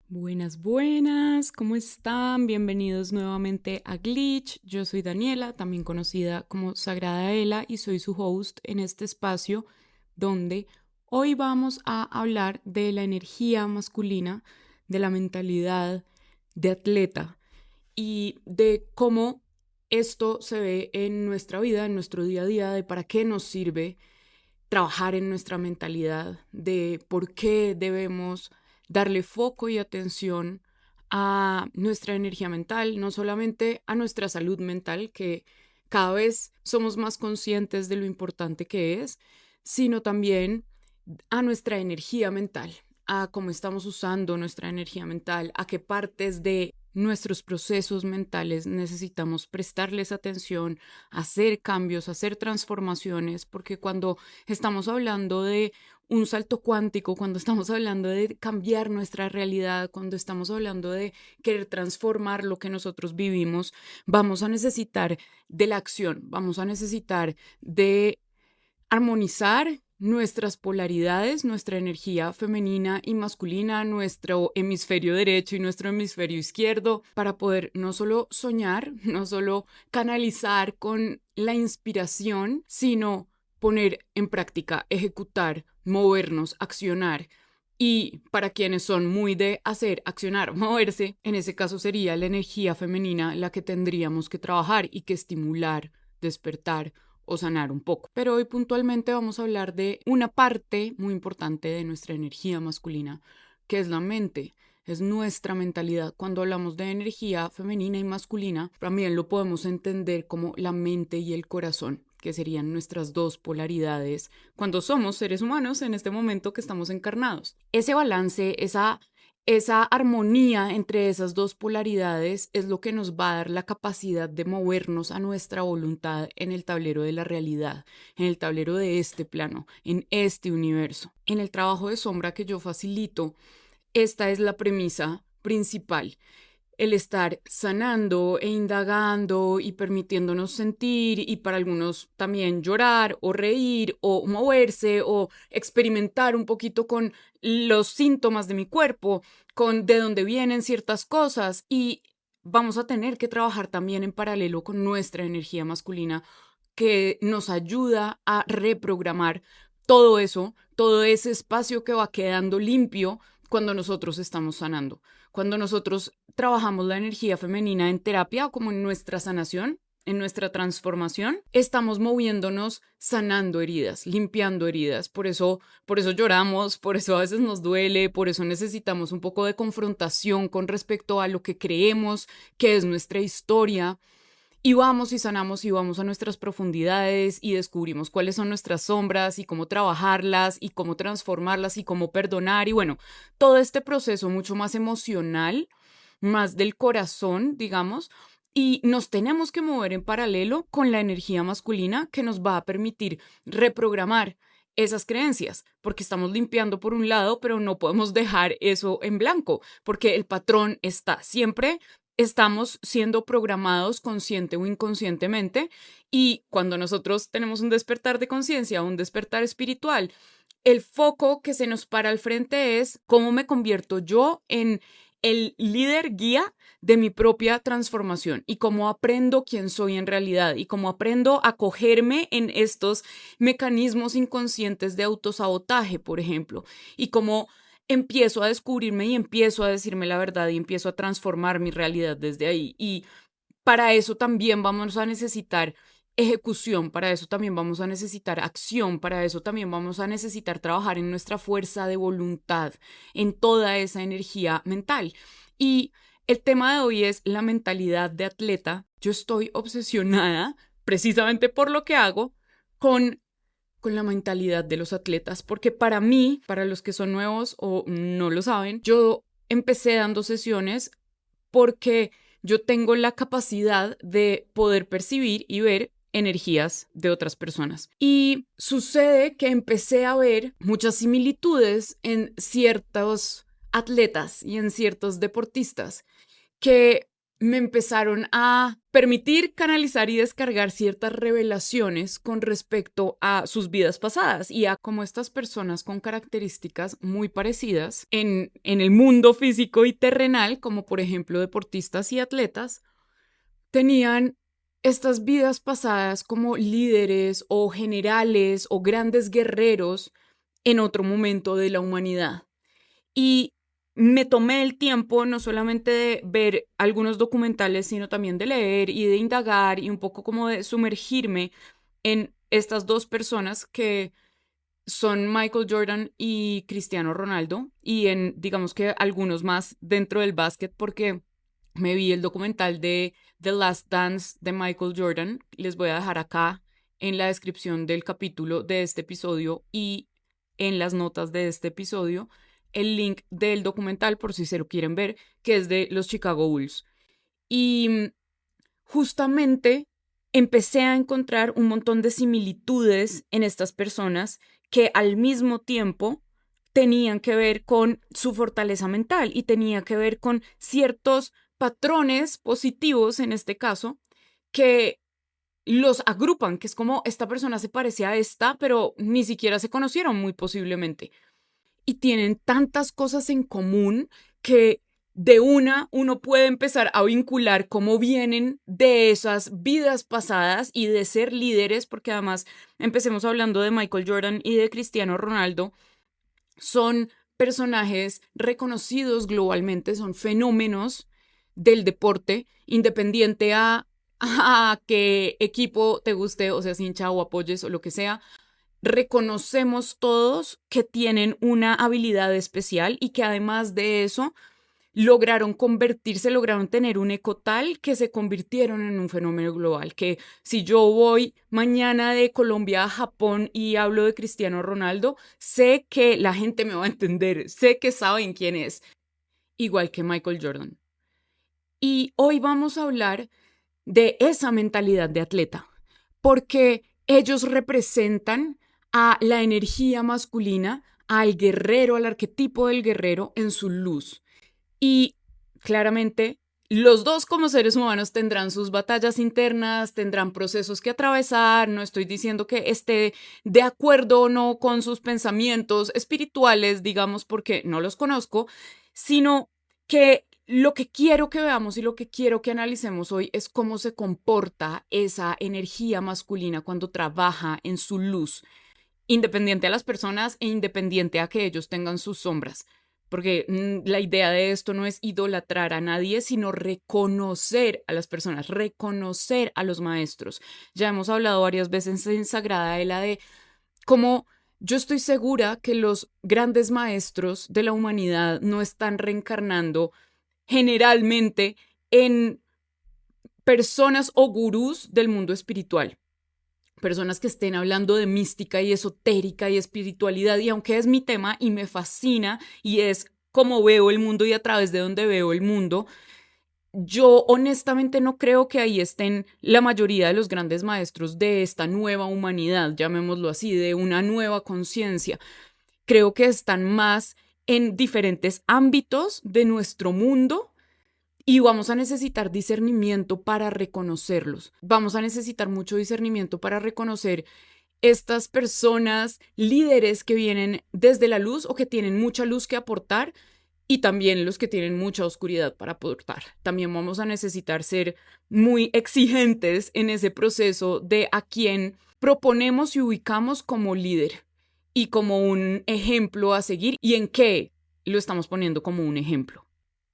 Buenas, buenas, ¿cómo están? Bienvenidos nuevamente a Glitch. Yo soy Daniela, también conocida como Sagrada Ela, y soy su host en este espacio donde hoy vamos a hablar de la energía masculina, de la mentalidad de atleta y de cómo esto se ve en nuestra vida, en nuestro día a día, de para qué nos sirve trabajar en nuestra mentalidad, de por qué debemos darle foco y atención a nuestra energía mental, no solamente a nuestra salud mental, que cada vez somos más conscientes de lo importante que es, sino también a nuestra energía mental, a cómo estamos usando nuestra energía mental, a qué partes de nuestros procesos mentales necesitamos prestarles atención, hacer cambios, hacer transformaciones, porque cuando estamos hablando de un salto cuántico, cuando estamos hablando de cambiar nuestra realidad, cuando estamos hablando de querer transformar lo que nosotros vivimos, vamos a necesitar de la acción, vamos a necesitar de armonizar nuestras polaridades, nuestra energía femenina y masculina, nuestro hemisferio derecho y nuestro hemisferio izquierdo, para poder no solo soñar, no solo canalizar con la inspiración, sino poner en práctica, ejecutar, movernos, accionar. Y para quienes son muy de hacer, accionar, moverse, en ese caso sería la energía femenina la que tendríamos que trabajar y que estimular, despertar o sanar un poco. Pero hoy puntualmente vamos a hablar de una parte muy importante de nuestra energía masculina, que es la mente. Es nuestra mentalidad. Cuando hablamos de energía femenina y masculina, también lo podemos entender como la mente y el corazón, que serían nuestras dos polaridades cuando somos seres humanos en este momento que estamos encarnados. Ese balance, esa armonía entre esas dos polaridades es lo que nos va a dar la capacidad de movernos a nuestra voluntad en el tablero de la realidad, en el tablero de este plano, en este universo. En el trabajo de sombra que yo facilito, esta es la premisa principal: el estar sanando e indagando y permitiéndonos sentir, y para algunos también llorar o reír o moverse o experimentar un poquito con los síntomas de mi cuerpo, con de dónde vienen ciertas cosas. Y vamos a tener que trabajar también en paralelo con nuestra energía masculina, que nos ayuda a reprogramar todo eso, todo ese espacio que va quedando limpio cuando nosotros estamos sanando. Cuando nosotros trabajamos la energía femenina en terapia, como en nuestra sanación, en nuestra transformación, estamos moviéndonos, sanando heridas, limpiando heridas. Por eso lloramos, por eso a veces nos duele, por eso necesitamos un poco de confrontación con respecto a lo que creemos que es nuestra historia. Y vamos y sanamos y vamos a nuestras profundidades y descubrimos cuáles son nuestras sombras y cómo trabajarlas y cómo transformarlas y cómo perdonar. Y bueno, todo este proceso mucho más emocional, más del corazón, digamos, y nos tenemos que mover en paralelo con la energía masculina que nos va a permitir reprogramar esas creencias, porque estamos limpiando por un lado, pero no podemos dejar eso en blanco, porque el patrón está siempre. Estamos siendo programados consciente o inconscientemente, y cuando nosotros tenemos un despertar de conciencia, un despertar espiritual, el foco que se nos para al frente es cómo me convierto yo en el líder guía de mi propia transformación, y cómo aprendo quién soy en realidad y cómo aprendo a cogerme en estos mecanismos inconscientes de autosabotaje, por ejemplo, y cómo empiezo a descubrirme y empiezo a decirme la verdad y empiezo a transformar mi realidad desde ahí. Y para eso también vamos a necesitar ejecución, para eso también vamos a necesitar acción, para eso también vamos a necesitar trabajar en nuestra fuerza de voluntad, en toda esa energía mental. Y el tema de hoy es la mentalidad de atleta. Yo estoy obsesionada, precisamente por lo que hago, con la mentalidad de los atletas, porque para mí, para los que son nuevos o no lo saben, yo empecé dando sesiones porque yo tengo la capacidad de poder percibir y ver energías de otras personas. Y sucede que empecé a ver muchas similitudes en ciertos atletas y en ciertos deportistas que me empezaron a permitir canalizar y descargar ciertas revelaciones con respecto a sus vidas pasadas y a cómo estas personas con características muy parecidas en el mundo físico y terrenal, como por ejemplo deportistas y atletas, tenían estas vidas pasadas como líderes o generales o grandes guerreros en otro momento de la humanidad. Y me tomé el tiempo no solamente de ver algunos documentales, sino también de leer y de indagar y un poco como de sumergirme en estas dos personas que son Michael Jordan y Cristiano Ronaldo, y en, digamos que algunos más dentro del básquet, porque me vi el documental de The Last Dance de Michael Jordan. Les voy a dejar acá en la descripción del capítulo de este episodio y en las notas de este episodio el link del documental por si se lo quieren ver, que es de los Chicago Bulls. Y justamente empecé a encontrar un montón de similitudes en estas personas que al mismo tiempo tenían que ver con su fortaleza mental y tenía que ver con ciertos patrones positivos, en este caso, que los agrupan, que es como esta persona se parece a esta, pero ni siquiera se conocieron muy posiblemente. Y tienen tantas cosas en común que de una uno puede empezar a vincular cómo vienen de esas vidas pasadas y de ser líderes, porque además empecemos hablando de Michael Jordan y de Cristiano Ronaldo, son personajes reconocidos globalmente, son fenómenos del deporte, independiente a qué equipo te guste, o seas hincha o apoyes o lo que sea. Reconocemos todos que tienen una habilidad especial y que además de eso lograron convertirse, lograron tener un eco tal que se convirtieron en un fenómeno global, que si yo voy mañana de Colombia a Japón y hablo de Cristiano Ronaldo, sé que la gente me va a entender, sé que saben quién es, igual que Michael Jordan. Y hoy vamos a hablar de esa mentalidad de atleta, porque ellos representan a la energía masculina, al guerrero, al arquetipo del guerrero en su luz. Y claramente los dos como seres humanos tendrán sus batallas internas, tendrán procesos que atravesar. No estoy diciendo que esté de acuerdo o no con sus pensamientos espirituales, digamos, porque no los conozco, sino que lo que quiero que veamos y lo que quiero que analicemos hoy es cómo se comporta esa energía masculina cuando trabaja en su luz, independiente a las personas e independiente a que ellos tengan sus sombras. Porque la idea de esto no es idolatrar a nadie, sino reconocer a las personas, reconocer a los maestros. Ya hemos hablado varias veces en Sagrada Ela de cómo yo estoy segura que los grandes maestros de la humanidad no están reencarnando generalmente en personas o gurús del mundo espiritual, personas que estén hablando de mística y esotérica y espiritualidad, y aunque es mi tema y me fascina y es como veo el mundo y a través de donde veo el mundo, yo honestamente no creo que ahí estén la mayoría de los grandes maestros de esta nueva humanidad, llamémoslo así, de una nueva conciencia. Creo que están más en diferentes ámbitos de nuestro mundo y vamos a necesitar discernimiento para reconocerlos. Vamos a necesitar mucho discernimiento para reconocer estas personas líderes que vienen desde la luz o que tienen mucha luz que aportar y también los que tienen mucha oscuridad para aportar. También vamos a necesitar ser muy exigentes en ese proceso de a quién proponemos y ubicamos como líder y como un ejemplo a seguir y en qué lo estamos poniendo como un ejemplo.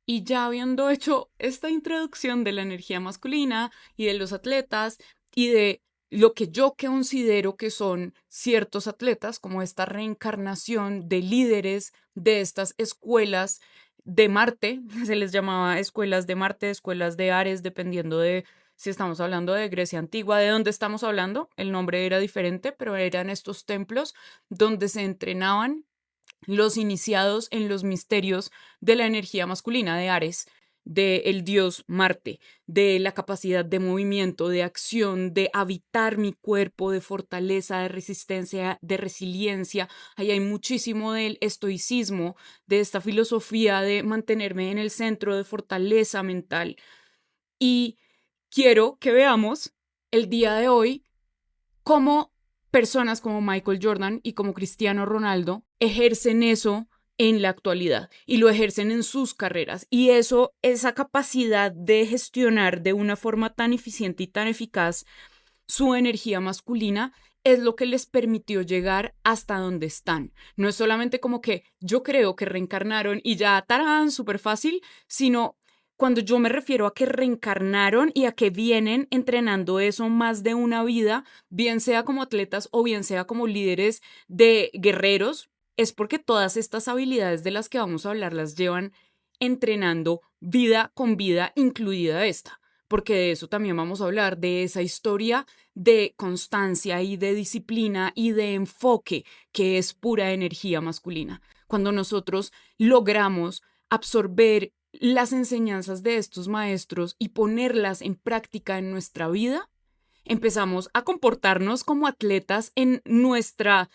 Y ya habiendo hecho esta introducción de la energía masculina y de los atletas y de lo que yo considero que son ciertos atletas, como esta reencarnación de líderes de estas escuelas de Marte, se les llamaba escuelas de Marte, escuelas de Ares, dependiendo de si estamos hablando de Grecia antigua, de dónde estamos hablando, el nombre era diferente, pero eran estos templos donde se entrenaban los iniciados en los misterios de la energía masculina de Ares, del dios Marte, de la capacidad de movimiento, de acción, de habitar mi cuerpo, de fortaleza, de resistencia, de resiliencia. Ahí hay muchísimo del estoicismo, de esta filosofía de mantenerme en el centro, de fortaleza mental. Y quiero que veamos el día de hoy cómo personas como Michael Jordan y como Cristiano Ronaldo ejercen eso en la actualidad y lo ejercen en sus carreras. Y eso, esa capacidad de gestionar de una forma tan eficiente y tan eficaz su energía masculina es lo que les permitió llegar hasta donde están. No es solamente como que yo creo que reencarnaron y ya, tarán, súper fácil, sino cuando yo me refiero a que reencarnaron y a que vienen entrenando eso más de una vida, bien sea como atletas o bien sea como líderes de guerreros, es porque todas estas habilidades de las que vamos a hablar las llevan entrenando vida con vida, incluida esta, porque de eso también vamos a hablar, de esa historia de constancia y de disciplina y de enfoque que es pura energía masculina. Cuando nosotros logramos absorber las enseñanzas de estos maestros y ponerlas en práctica en nuestra vida, empezamos a comportarnos como atletas en nuestras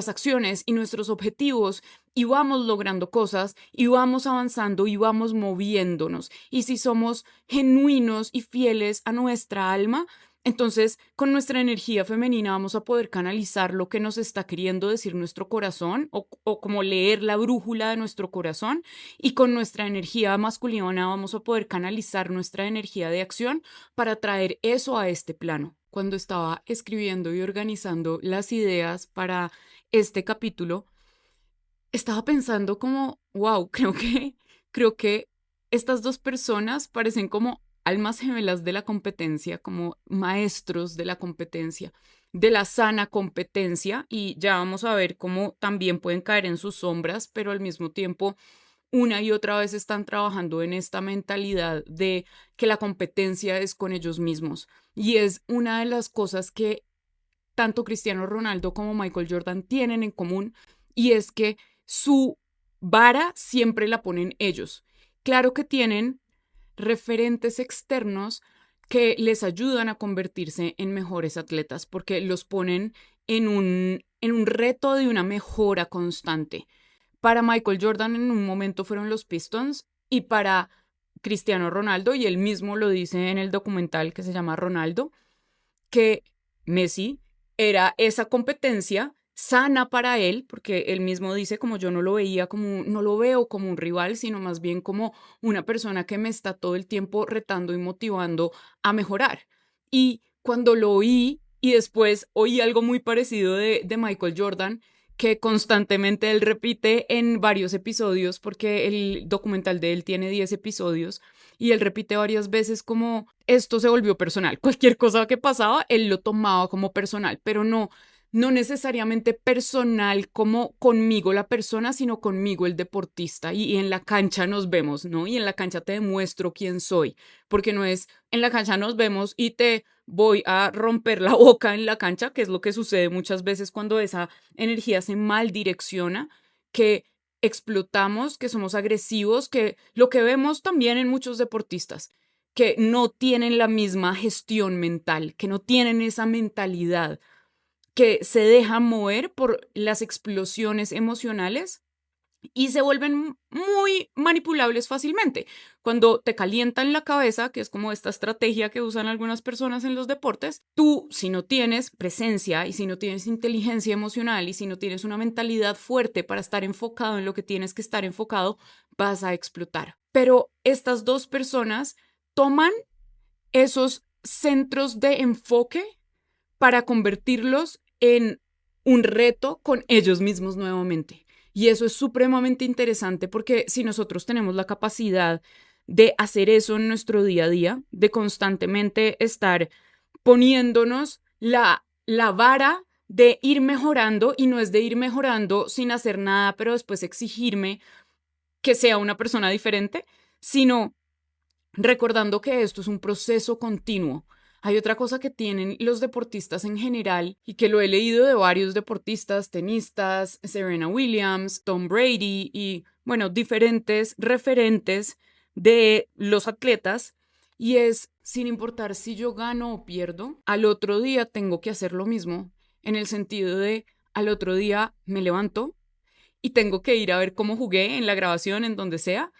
acciones y nuestros objetivos y vamos logrando cosas y vamos avanzando y vamos moviéndonos. Y si somos genuinos y fieles a nuestra alma, entonces con nuestra energía femenina vamos a poder canalizar lo que nos está queriendo decir nuestro corazón o como leer la brújula de nuestro corazón, y con nuestra energía masculina vamos a poder canalizar nuestra energía de acción para traer eso a este plano. Cuando estaba escribiendo y organizando las ideas para este capítulo, estaba pensando como, wow, creo que estas dos personas parecen como almas gemelas de la competencia, como maestros de la competencia, de la sana competencia, y ya vamos a ver cómo también pueden caer en sus sombras, pero al mismo tiempo una y otra vez están trabajando en esta mentalidad de que la competencia es con ellos mismos. Y es una de las cosas que tanto Cristiano Ronaldo como Michael Jordan tienen en común, y es que su vara siempre la ponen ellos. Claro que tienen referentes externos que les ayudan a convertirse en mejores atletas porque los ponen en un reto de una mejora constante. Para Michael Jordan en un momento fueron los Pistons, y para Cristiano Ronaldo, y él mismo lo dice en el documental que se llama Ronaldo, que Messi era esa competencia sana para él, porque él mismo dice, como yo no lo veía como, no lo veo como un rival, sino más bien como una persona que me está todo el tiempo retando y motivando a mejorar. Y cuando lo oí y después oí algo muy parecido de Michael Jordan, que constantemente él repite en varios episodios, porque el documental de él tiene 10 episodios, y él repite varias veces como esto se volvió personal. Cualquier cosa que pasaba, él lo tomaba como personal, pero no necesariamente personal como conmigo la persona, sino conmigo el deportista. Y en la cancha nos vemos, ¿no? Y en la cancha te demuestro quién soy, porque no es en la cancha nos vemos y te voy a romper la boca en la cancha, que es lo que sucede muchas veces cuando esa energía se mal direcciona, que explotamos, que somos agresivos, que lo que vemos también en muchos deportistas, que no tienen la misma gestión mental, que no tienen esa mentalidad, que se dejan mover por las explosiones emocionales y se vuelven muy manipulables fácilmente. Cuando te calientan la cabeza, que es como esta estrategia que usan algunas personas en los deportes, tú, si no tienes presencia y si no tienes inteligencia emocional y si no tienes una mentalidad fuerte para estar enfocado en lo que tienes que estar enfocado, vas a explotar. Pero estas dos personas toman esos centros de enfoque para convertirlos en un reto con ellos mismos nuevamente. Y eso es supremamente interesante porque si nosotros tenemos la capacidad de hacer eso en nuestro día a día, de constantemente estar poniéndonos la vara de ir mejorando, y no es de ir mejorando sin hacer nada, pero después exigirme que sea una persona diferente, sino recordando que esto es un proceso continuo. Hay otra cosa que tienen los deportistas en general y que lo he leído de varios deportistas, tenistas, Serena Williams, Tom Brady y, bueno, diferentes referentes de los atletas, y es, sin importar si yo gano o pierdo, al otro día tengo que hacer lo mismo, en el sentido de al otro día me levanto y tengo que ir a ver cómo jugué en la grabación, en donde sea,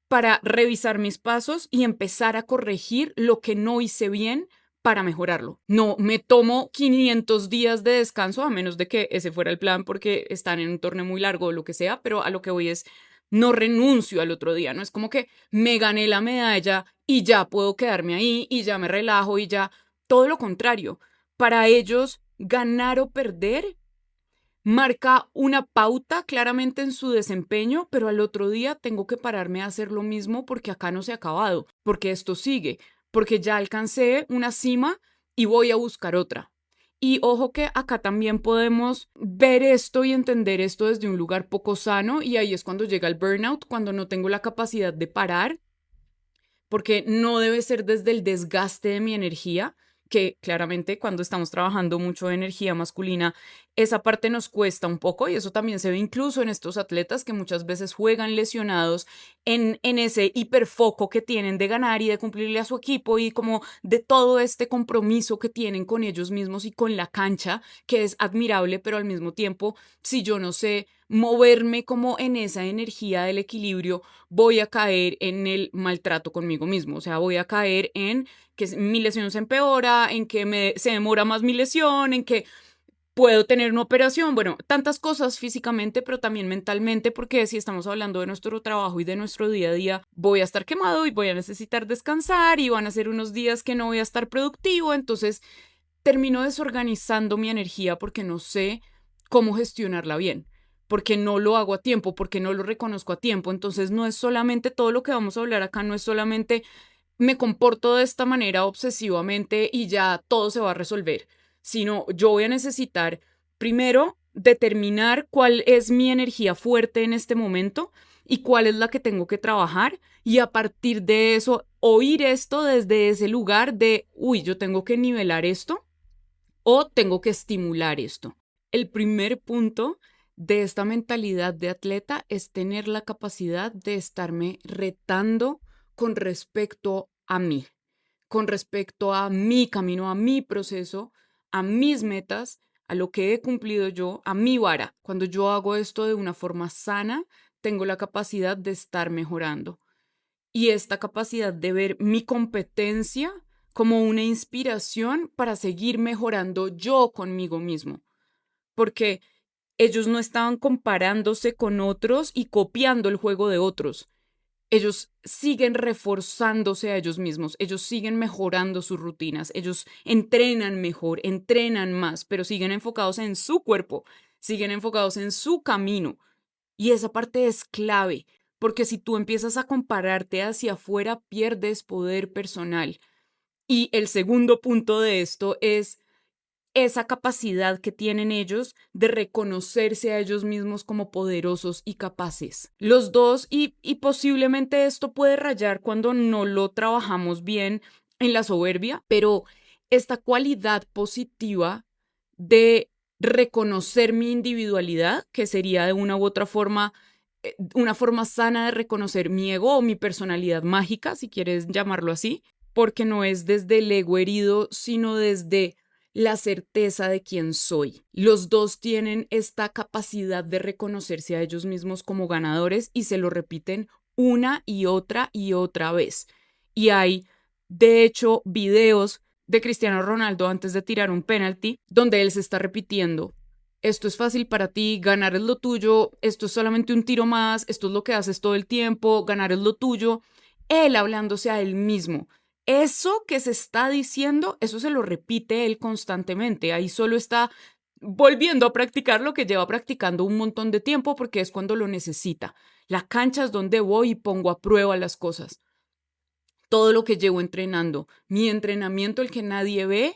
para revisar mis pasos y empezar a corregir lo que no hice bien para mejorarlo. No me tomo 500 días de descanso, a menos de que ese fuera el plan porque están en un torneo muy largo o lo que sea, pero a lo que voy es, no renuncio al otro día, no es como que me gané la medalla y ya puedo quedarme ahí y ya me relajo y ya, todo lo contrario. Para ellos, ganar o perder marca una pauta claramente en su desempeño, pero al otro día tengo que pararme a hacer lo mismo porque acá no se ha acabado, porque esto sigue, porque ya alcancé una cima y voy a buscar otra. Y ojo que acá también podemos ver esto y entender esto desde un lugar poco sano y ahí es cuando llega el burnout, cuando no tengo la capacidad de parar porque no debe ser desde el desgaste de mi energía, que claramente cuando estamos trabajando mucho de energía masculina, esa parte nos cuesta un poco y eso también se ve incluso en estos atletas que muchas veces juegan lesionados en ese hiperfoco que tienen de ganar y de cumplirle a su equipo y como de todo este compromiso que tienen con ellos mismos y con la cancha, que es admirable, pero al mismo tiempo, si yo no sé moverme como en esa energía del equilibrio, voy a caer en el maltrato conmigo mismo, o sea, voy a caer en que mi lesión se empeora, en que se demora más mi lesión, en que puedo tener una operación, bueno, tantas cosas físicamente, pero también mentalmente, porque si estamos hablando de nuestro trabajo y de nuestro día a día, voy a estar quemado y voy a necesitar descansar y van a ser unos días que no voy a estar productivo, entonces termino desorganizando mi energía porque no sé cómo gestionarla bien, porque no lo hago a tiempo, porque no lo reconozco a tiempo. Entonces no es solamente todo lo que vamos a hablar acá, no es solamente me comporto de esta manera obsesivamente y ya todo se va a resolver, sino yo voy a necesitar primero determinar cuál es mi energía fuerte en este momento y cuál es la que tengo que trabajar y a partir de eso oír esto desde ese lugar de, uy, yo tengo que nivelar esto o tengo que estimular esto. El primer punto de esta mentalidad de atleta es tener la capacidad de estarme retando con respecto a mí, con respecto a mi camino, a mi proceso, a mis metas, a lo que he cumplido yo, a mi vara. Cuando yo hago esto de una forma sana, tengo la capacidad de estar mejorando y esta capacidad de ver mi competencia como una inspiración para seguir mejorando yo conmigo mismo, porque ellos no estaban comparándose con otros y copiando el juego de otros. Ellos siguen reforzándose a ellos mismos, ellos siguen mejorando sus rutinas, ellos entrenan mejor, entrenan más, pero siguen enfocados en su cuerpo, siguen enfocados en su camino. Y esa parte es clave, porque si tú empiezas a compararte hacia afuera, pierdes poder personal. Y el segundo punto de esto es esa capacidad que tienen ellos de reconocerse a ellos mismos como poderosos y capaces. Los dos, y posiblemente esto puede rayar cuando no lo trabajamos bien en la soberbia, pero esta cualidad positiva de reconocer mi individualidad, que sería de una u otra forma, una forma sana de reconocer mi ego o mi personalidad mágica, si quieres llamarlo así, porque no es desde el ego herido, sino desde la certeza de quién soy. Los dos tienen esta capacidad de reconocerse a ellos mismos como ganadores y se lo repiten una y otra vez. Y hay, de hecho, videos de Cristiano Ronaldo antes de tirar un penalti donde él se está repitiendo: esto es fácil para ti, ganar es lo tuyo, esto es solamente un tiro más, esto es lo que haces todo el tiempo, ganar es lo tuyo. Él hablándose a él mismo. Eso que se está diciendo, eso se lo repite él constantemente. Ahí solo está volviendo a practicar lo que lleva practicando un montón de tiempo porque es cuando lo necesita. La cancha es donde voy y pongo a prueba las cosas. Todo lo que llevo entrenando, mi entrenamiento, el que nadie ve,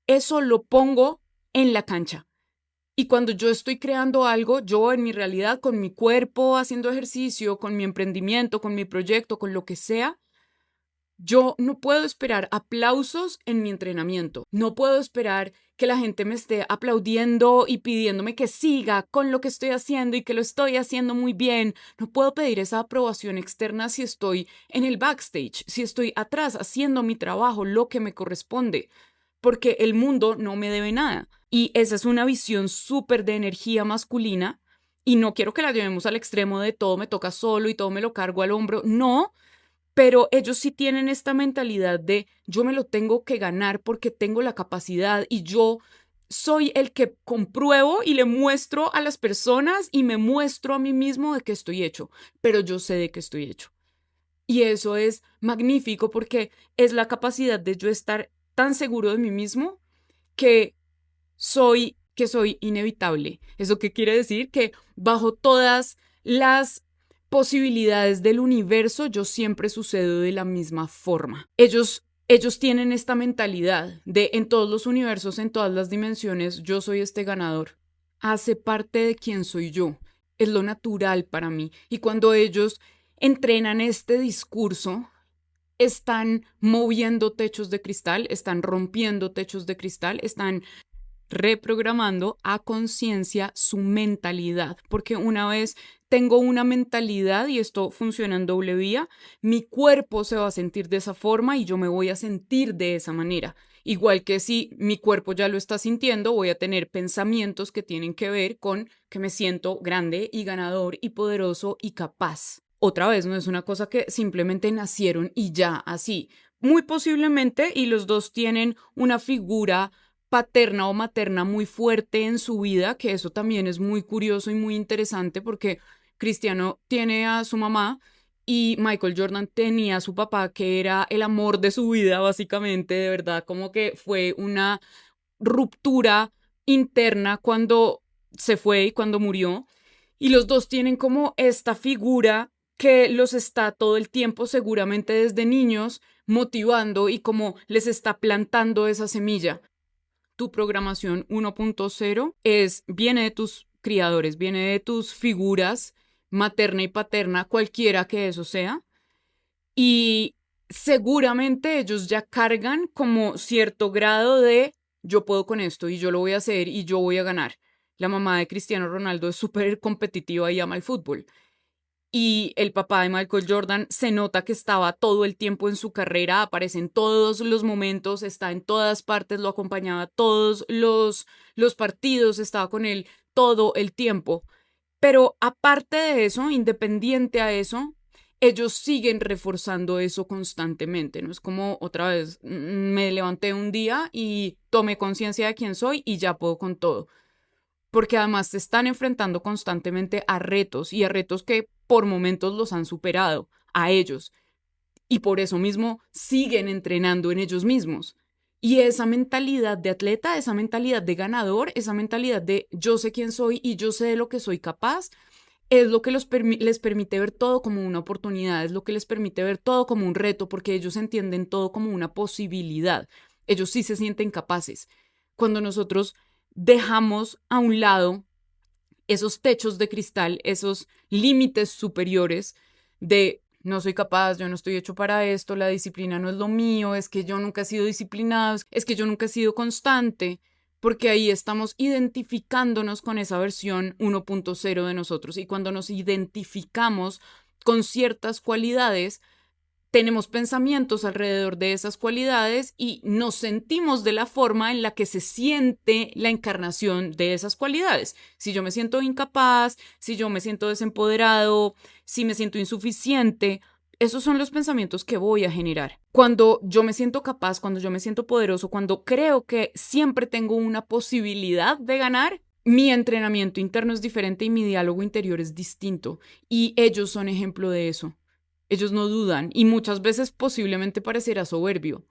eso lo pongo en la cancha. Y cuando yo estoy creando algo, yo en mi realidad, con mi cuerpo, haciendo ejercicio, con mi emprendimiento, con mi proyecto, con lo que sea, yo no puedo esperar aplausos en mi entrenamiento. No puedo esperar que la gente me esté aplaudiendo y pidiéndome que siga con lo que estoy haciendo y que lo estoy haciendo muy bien. No puedo pedir esa aprobación externa si estoy en el backstage, si estoy atrás haciendo mi trabajo, lo que me corresponde, porque el mundo no me debe nada. Y esa es una visión súper de energía masculina Y no quiero que la llevemos al extremo de todo me toca solo y todo me lo cargo al hombro. No, pero ellos sí tienen esta mentalidad de yo me lo tengo que ganar porque tengo la capacidad y yo soy el que compruebo y le muestro a las personas y me muestro a mí mismo de que estoy hecho, pero yo sé de que estoy hecho. Y eso es magnífico porque es la capacidad de yo estar tan seguro de mí mismo que soy inevitable. ¿Eso qué quiere decir? Que bajo todas las posibilidades del universo, yo siempre sucedo de la misma forma. Ellos tienen esta mentalidad de en todos los universos, en todas las dimensiones, yo soy este ganador. Hace parte de quien soy yo. Es lo natural para mí. Y cuando ellos entrenan este discurso, están moviendo techos de cristal, están rompiendo techos de cristal, están reprogramando a conciencia su mentalidad, porque una vez tengo una mentalidad y esto funciona en doble vía, mi cuerpo se va a sentir de esa forma y yo me voy a sentir de esa manera. Igual que si mi cuerpo ya lo está sintiendo, voy a tener pensamientos que tienen que ver con que me siento grande y ganador y poderoso y capaz. Otra vez, no es una cosa que simplemente nacieron y ya así. Muy posiblemente, y los dos tienen una figura paterna o materna muy fuerte en su vida, que eso también es muy curioso y muy interesante porque Cristiano tiene a su mamá y Michael Jordan tenía a su papá, que era el amor de su vida, básicamente, de verdad, como que fue una ruptura interna cuando se fue y cuando murió. Y los dos tienen como esta figura que los está todo el tiempo, seguramente desde niños, motivando y como les está plantando esa semilla. Tu programación 1.0 viene de tus criadores, viene de tus figuras materna y paterna, cualquiera que eso sea, y seguramente ellos ya cargan como cierto grado de yo puedo con esto y yo lo voy a hacer y yo voy a ganar. La mamá de Cristiano Ronaldo es súper competitiva y ama el fútbol. Y el papá de Michael Jordan se nota que estaba todo el tiempo en su carrera, aparece en todos los momentos, está en todas partes, lo acompañaba a todos los partidos, estaba con él todo el tiempo. Pero aparte de eso, independiente a eso, ellos siguen reforzando eso constantemente, ¿no? Es como otra vez, me levanté un día y tomé conciencia de quién soy y ya puedo con todo, porque además se están enfrentando constantemente a retos y a retos que por momentos los han superado a ellos y por eso mismo siguen entrenando en ellos mismos. Y esa mentalidad de atleta, esa mentalidad de ganador, esa mentalidad de yo sé quién soy y yo sé de lo que soy capaz, es lo que les permite ver todo como una oportunidad, es lo que les permite ver todo como un reto, porque ellos entienden todo como una posibilidad. Ellos sí se sienten capaces. Cuando nosotros dejamos a un lado esos techos de cristal, esos límites superiores de no soy capaz, yo no estoy hecho para esto, la disciplina no es lo mío, es que yo nunca he sido disciplinado, es que yo nunca he sido constante, porque ahí estamos identificándonos con esa versión 1.0 de nosotros y cuando nos identificamos con ciertas cualidades, tenemos pensamientos alrededor de esas cualidades y nos sentimos de la forma en la que se siente la encarnación de esas cualidades. Si yo me siento incapaz, si yo me siento desempoderado, si me siento insuficiente, esos son los pensamientos que voy a generar. Cuando yo me siento capaz, cuando yo me siento poderoso, cuando creo que siempre tengo una posibilidad de ganar, mi entrenamiento interno es diferente y mi diálogo interior es distinto. Y ellos son ejemplo de eso. Ellos no dudan y muchas veces posiblemente parecerá soberbio.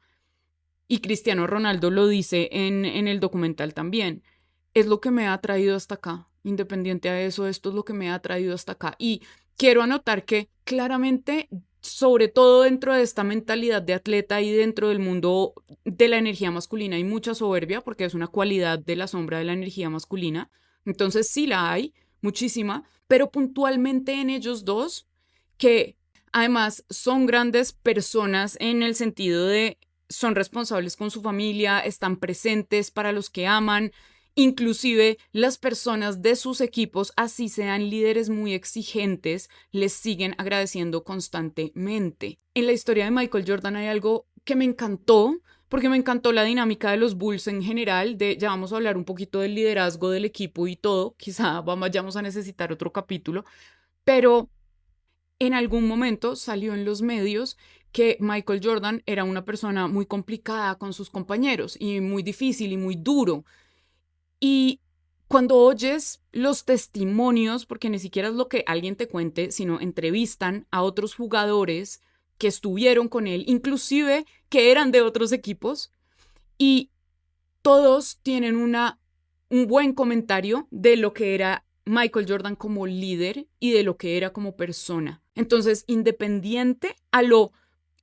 Y Cristiano Ronaldo lo dice en el documental también. Es lo que me ha traído hasta acá. Independiente a eso, esto es lo que me ha traído hasta acá. Y quiero anotar que claramente, sobre todo dentro de esta mentalidad de atleta y dentro del mundo de la energía masculina, hay mucha soberbia porque es una cualidad de la sombra de la energía masculina. Entonces sí la hay, muchísima, pero puntualmente en ellos dos, que además son grandes personas en el sentido de son responsables con su familia, están presentes para los que aman, inclusive las personas de sus equipos, así sean líderes muy exigentes, les siguen agradeciendo constantemente. En la historia de Michael Jordan hay algo que me encantó porque me encantó la dinámica de los Bulls en general, ya vamos a hablar un poquito del liderazgo del equipo y todo, quizá vayamos a necesitar otro capítulo, pero en algún momento salió en los medios que Michael Jordan era una persona muy complicada con sus compañeros y muy difícil y muy duro. Y cuando oyes los testimonios, porque ni siquiera es lo que alguien te cuente, sino entrevistan a otros jugadores que estuvieron con él, inclusive que eran de otros equipos, y todos tienen un buen comentario de lo que era Michael Jordan como líder y de lo que era como persona. Entonces, independiente a lo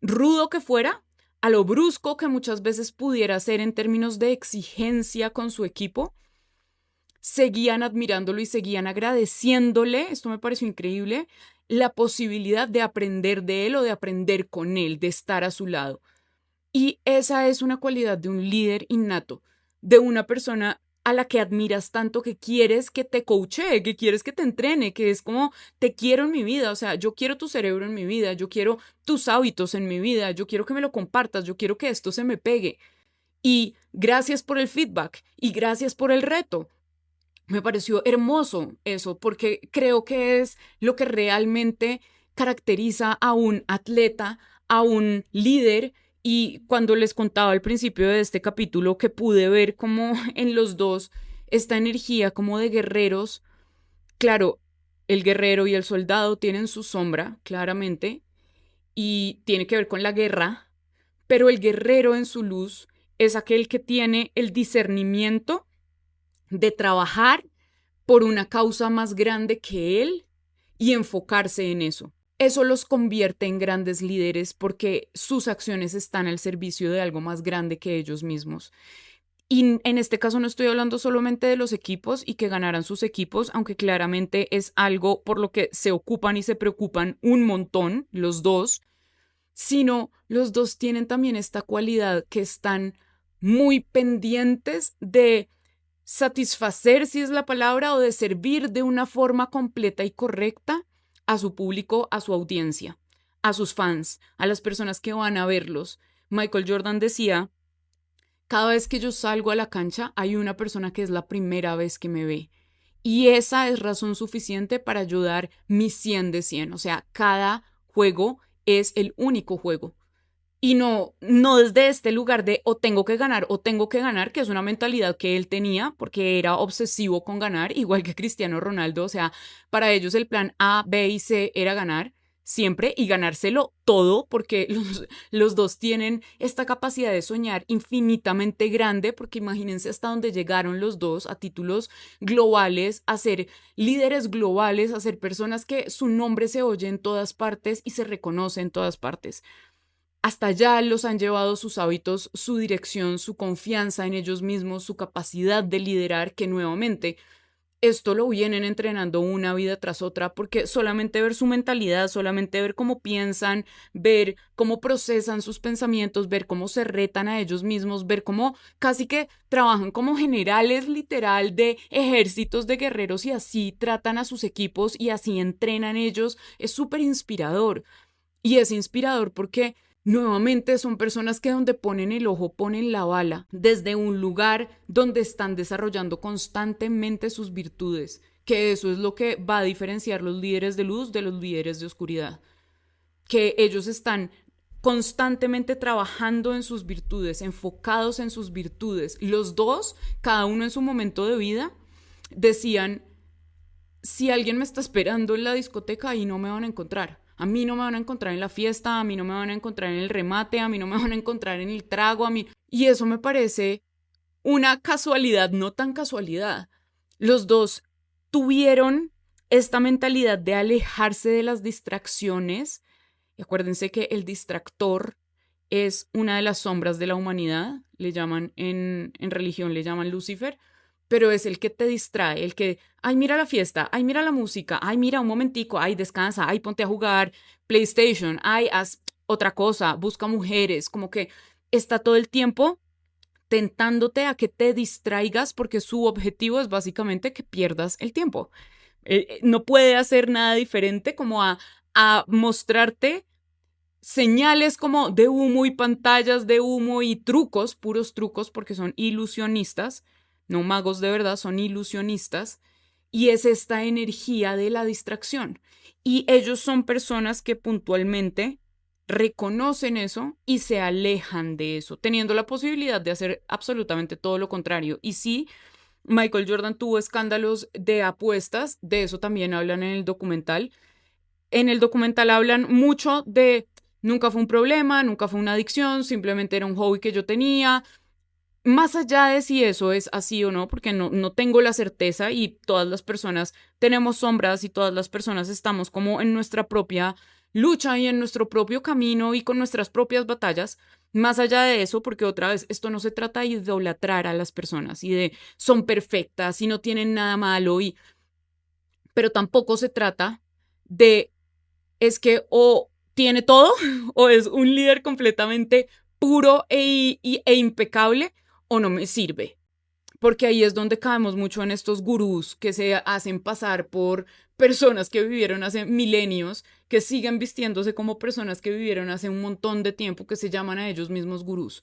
rudo que fuera, a lo brusco que muchas veces pudiera ser en términos de exigencia con su equipo, seguían admirándolo y seguían agradeciéndole, esto me pareció increíble, la posibilidad de aprender de él o de aprender con él, de estar a su lado. Y esa es una cualidad de un líder innato, de una persona a la que admiras tanto, que quieres que te coachee, que quieres que te entrene, que es como, te quiero en mi vida, o sea, yo quiero tu cerebro en mi vida, yo quiero tus hábitos en mi vida, yo quiero que me lo compartas, yo quiero que esto se me pegue. Y gracias por el feedback y gracias por el reto. Me pareció hermoso eso, porque creo que es lo que realmente caracteriza a un atleta, a un líder. Y cuando les contaba al principio de este capítulo que pude ver como en los dos esta energía como de guerreros, claro, el guerrero y el soldado tienen su sombra, claramente, y tiene que ver con la guerra, pero el guerrero en su luz es aquel que tiene el discernimiento de trabajar por una causa más grande que él y enfocarse en eso. Eso los convierte en grandes líderes porque sus acciones están al servicio de algo más grande que ellos mismos. Y en este caso no estoy hablando solamente de los equipos y que ganaran sus equipos, aunque claramente es algo por lo que se ocupan y se preocupan un montón los dos, sino los dos tienen también esta cualidad que están muy pendientes de satisfacer, si es la palabra, o de servir de una forma completa y correcta a su público, a su audiencia, a sus fans, a las personas que van a verlos. Michael Jordan decía, cada vez que yo salgo a la cancha hay una persona que es la primera vez que me ve. Y esa es razón suficiente para ayudar mi 100 de 100. O sea, cada juego es el único juego. Y no desde este lugar de o tengo que ganar, que es una mentalidad que él tenía porque era obsesivo con ganar, igual que Cristiano Ronaldo. O sea, para ellos el plan A, B y C era ganar siempre y ganárselo todo porque los dos tienen esta capacidad de soñar infinitamente grande, porque imagínense hasta dónde llegaron los dos a títulos globales, a ser líderes globales, a ser personas que su nombre se oye en todas partes y se reconoce en todas partes. Hasta allá los han llevado sus hábitos, su dirección, su confianza en ellos mismos, su capacidad de liderar, que nuevamente esto lo vienen entrenando una vida tras otra, porque solamente ver su mentalidad, solamente ver cómo piensan, ver cómo procesan sus pensamientos, ver cómo se retan a ellos mismos, ver cómo casi que trabajan como generales literal de ejércitos de guerreros y así tratan a sus equipos y así entrenan ellos, es súper inspirador. Y es inspirador porque nuevamente son personas que donde ponen el ojo ponen la bala, desde un lugar donde están desarrollando constantemente sus virtudes, que eso es lo que va a diferenciar los líderes de luz de los líderes de oscuridad, que ellos están constantemente trabajando en sus virtudes, enfocados en sus virtudes. Los dos, cada uno en su momento de vida, decían, si alguien me está esperando en la discoteca, ahí no me van a encontrar. A mí no me van a encontrar en la fiesta, a mí no me van a encontrar en el remate, a mí no me van a encontrar en el trago, a mí. Y eso me parece una casualidad, no tan casualidad. Los dos tuvieron esta mentalidad de alejarse de las distracciones. Y acuérdense que el distractor es una de las sombras de la humanidad, le llaman en religión, le llaman Lucifer, pero es el que te distrae, el que, ay, mira la fiesta, ay, mira la música, ay, mira un momentico, ay, descansa, ay, ponte a jugar PlayStation, ay, haz otra cosa, busca mujeres, como que está todo el tiempo tentándote a que te distraigas porque su objetivo es básicamente que pierdas el tiempo. No puede hacer nada diferente como a mostrarte señales como de humo y pantallas de humo y trucos, puros trucos, porque son ilusionistas, no magos de verdad, son ilusionistas, y es esta energía de la distracción. Y ellos son personas que puntualmente reconocen eso y se alejan de eso, teniendo la posibilidad de hacer absolutamente todo lo contrario. Y sí, Michael Jordan tuvo escándalos de apuestas, de eso también hablan en el documental. En el documental hablan mucho de nunca fue un problema, nunca fue una adicción, simplemente era un hobby que yo tenía. Más allá de si eso es así o no, porque no tengo la certeza y todas las personas tenemos sombras y todas las personas estamos como en nuestra propia lucha y en nuestro propio camino y con nuestras propias batallas. Más allá de eso, porque otra vez, esto no se trata de idolatrar a las personas y de son perfectas y no tienen nada malo, pero tampoco se trata de es que o tiene todo o es un líder completamente puro e impecable o no me sirve. Porque ahí es donde caemos mucho en estos gurús que se hacen pasar por personas que vivieron hace milenios, que siguen vistiéndose como personas que vivieron hace un montón de tiempo, que se llaman a ellos mismos gurús.